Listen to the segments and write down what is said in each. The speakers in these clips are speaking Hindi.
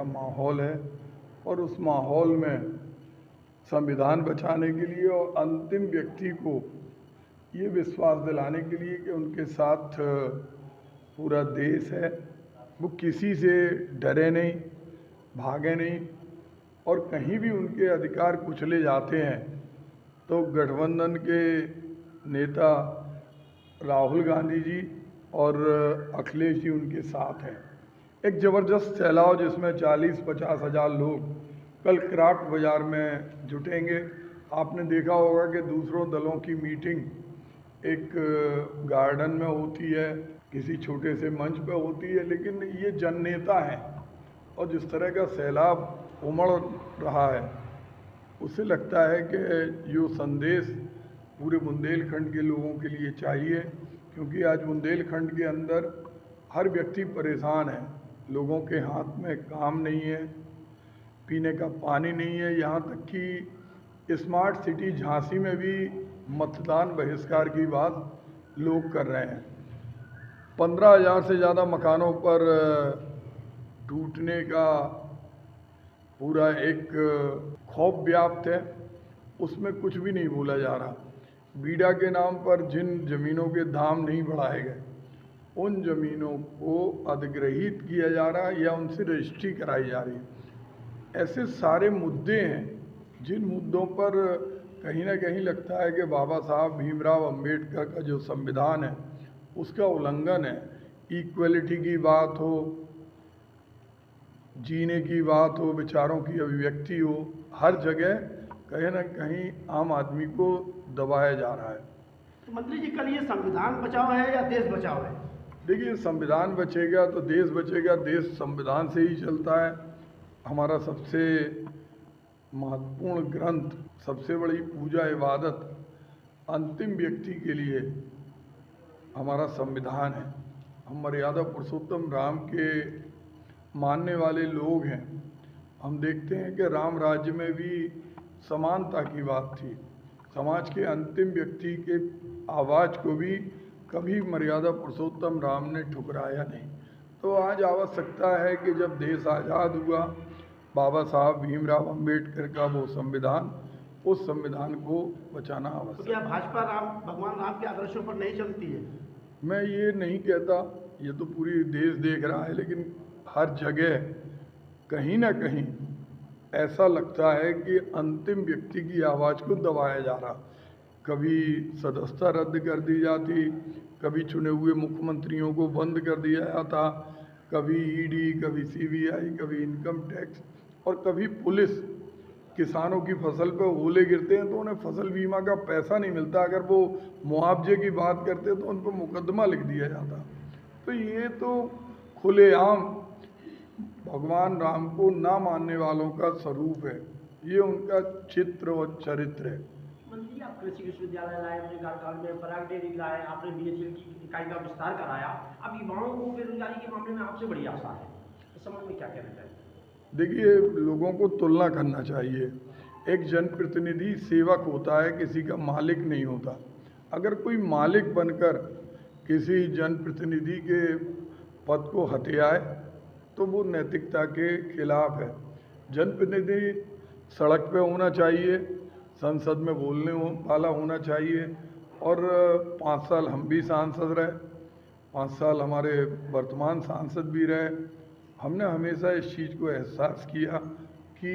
का माहौल है और उस माहौल में संविधान बचाने के लिए और अंतिम व्यक्ति को ये विश्वास दिलाने के लिए कि उनके साथ पूरा देश है, वो किसी से डरे नहीं, भागे नहीं और कहीं भी उनके अधिकार कुचले जाते हैं तो गठबंधन के नेता राहुल गांधी जी और अखिलेश जी उनके साथ हैं। एक ज़बरदस्त फैलाव जिसमें 40-50 हज़ार लोग कल क्राफ्ट बाज़ार में जुटेंगे। आपने देखा होगा कि दूसरों दलों की मीटिंग एक गार्डन में होती है, किसी छोटे से मंच पे होती है, लेकिन ये जननेता हैं और जिस तरह का सैलाब उमड़ रहा है उससे लगता है कि जो संदेश पूरे बुंदेलखंड के लोगों के लिए चाहिए, क्योंकि आज बुंदेलखंड के अंदर हर व्यक्ति परेशान है। लोगों के हाथ में काम नहीं है, पीने का पानी नहीं है, यहाँ तक कि स्मार्ट सिटी झांसी में भी मतदान बहिष्कार की बात लोग कर रहे हैं। 15,000 से ज़्यादा मकानों पर टूटने का पूरा एक खौफ व्याप्त है, उसमें कुछ भी नहीं बोला जा रहा। बीडा के नाम पर जिन ज़मीनों के दाम नहीं बढ़ाए गए उन ज़मीनों को अधिग्रहित किया जा रहा है या उनसे रजिस्ट्री कराई जा रही है। ऐसे सारे मुद्दे हैं जिन मुद्दों पर कहीं ना कहीं लगता है कि बाबा साहब भीमराव अंबेडकर का जो संविधान है उसका उल्लंघन है। इक्वलिटी की बात हो, जीने की बात हो, विचारों की अभिव्यक्ति हो, हर जगह कहीं ना कहीं आम आदमी को दबाया जा रहा है। तो मंत्री जी, कल ये संविधान बचाओ है या देश बचाओ है? देखिए, संविधान बचेगा तो देश बचेगा। देश संविधान से ही चलता है। हमारा सबसे महत्वपूर्ण ग्रंथ, सबसे बड़ी पूजा इबादत अंतिम व्यक्ति के लिए हमारा संविधान है। हम मर्यादा पुरुषोत्तम राम के मानने वाले लोग हैं। हम देखते हैं कि राम राज्य में भी समानता की बात थी। समाज के अंतिम व्यक्ति के आवाज़ को भी कभी मर्यादा पुरुषोत्तम राम ने ठुकराया नहीं। तो आज आवश्यकता है कि जब देश आज़ाद हुआ, बाबा साहब भीमराव अंबेडकर का वो संविधान, उस संविधान को बचाना आवश्यक। तो क्या भाजपा भगवान राम के आदर्शों पर नहीं चलती है? मैं ये नहीं कहता, ये तो पूरी देश देख रहा है, लेकिन हर जगह कहीं ना कहीं ऐसा लगता है कि अंतिम व्यक्ति की आवाज़ को दबाया जा रहा। कभी सदस्यता रद्द कर दी जाती, कभी चुने हुए मुख्यमंत्रियों को बंद कर दिया जाता, कभी ईडी, कभी सीबीआई, कभी इनकम टैक्स और कभी पुलिस। किसानों की फसल पे ओले गिरते हैं तो उन्हें फसल बीमा का पैसा नहीं मिलता, अगर वो मुआवजे की बात करते तो उन पर मुकदमा लिख दिया जाता। तो ये तो खुलेआम भगवान राम को ना मानने वालों का स्वरूप है, ये उनका चित्र और चरित्र है। मंत्री, आप कृषि विश्वविद्यालय लाए अपने कार्यकाल में, पराग डेयरी लाए, आपने बीएचईएल की इकाई का विस्तार कराया। अब युवाओं को बेरोजगारी के मामले में आपसे बड़ी आशा है, इस संबंध में क्या कहना चाहिए? देखिए, लोगों को तुलना करना चाहिए। एक जनप्रतिनिधि सेवक होता है, किसी का मालिक नहीं होता। अगर कोई मालिक बनकर किसी जनप्रतिनिधि के पद को हथियाए तो वो नैतिकता के खिलाफ है। जनप्रतिनिधि सड़क पे होना चाहिए, संसद में बोलने वाला होना चाहिए और 5 साल हम भी सांसद रहे, 5 साल हमारे वर्तमान सांसद भी रहे। हमने हमेशा इस चीज़ को एहसास किया कि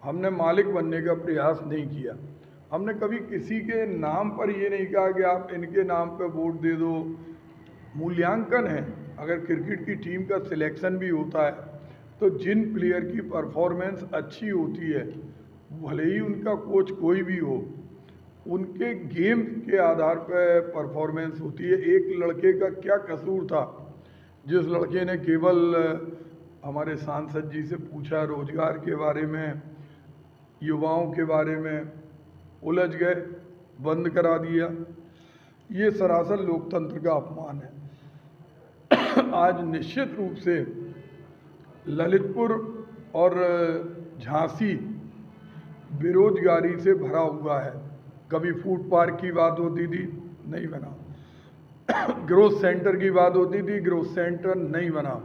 हमने मालिक बनने का प्रयास नहीं किया। हमने कभी किसी के नाम पर ये नहीं कहा कि आप इनके नाम पर वोट दे दो। मूल्यांकन है, अगर क्रिकेट की टीम का सिलेक्शन भी होता है तो जिन प्लेयर की परफॉर्मेंस अच्छी होती है, भले ही उनका कोच कोई भी हो, उनके गेम के आधार पर परफॉर्मेंस होती है। एक लड़के का क्या कसूर था, जिस लड़के ने केवल हमारे सांसद जी से पूछा रोजगार के बारे में, युवाओं के बारे में, उलझ गए, बंद करा दिया। ये सरासर लोकतंत्र का अपमान है। आज निश्चित रूप से ललितपुर और झांसी बेरोजगारी से भरा हुआ है। कभी फूड पार्क की बात होती थी, नहीं बना। ग्रोथ सेंटर की बात होती थी, ग्रोथ सेंटर नहीं बना।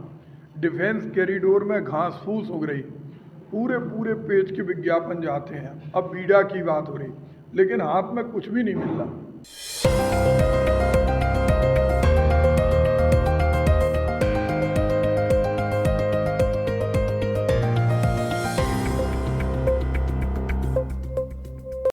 डिफेंस कॉरिडोर में घास फूस उग रही, पूरे पूरे पेज के विज्ञापन जाते हैं। अब बीडा की बात हो रही, लेकिन हाथ में कुछ भी नहीं मिल रहा।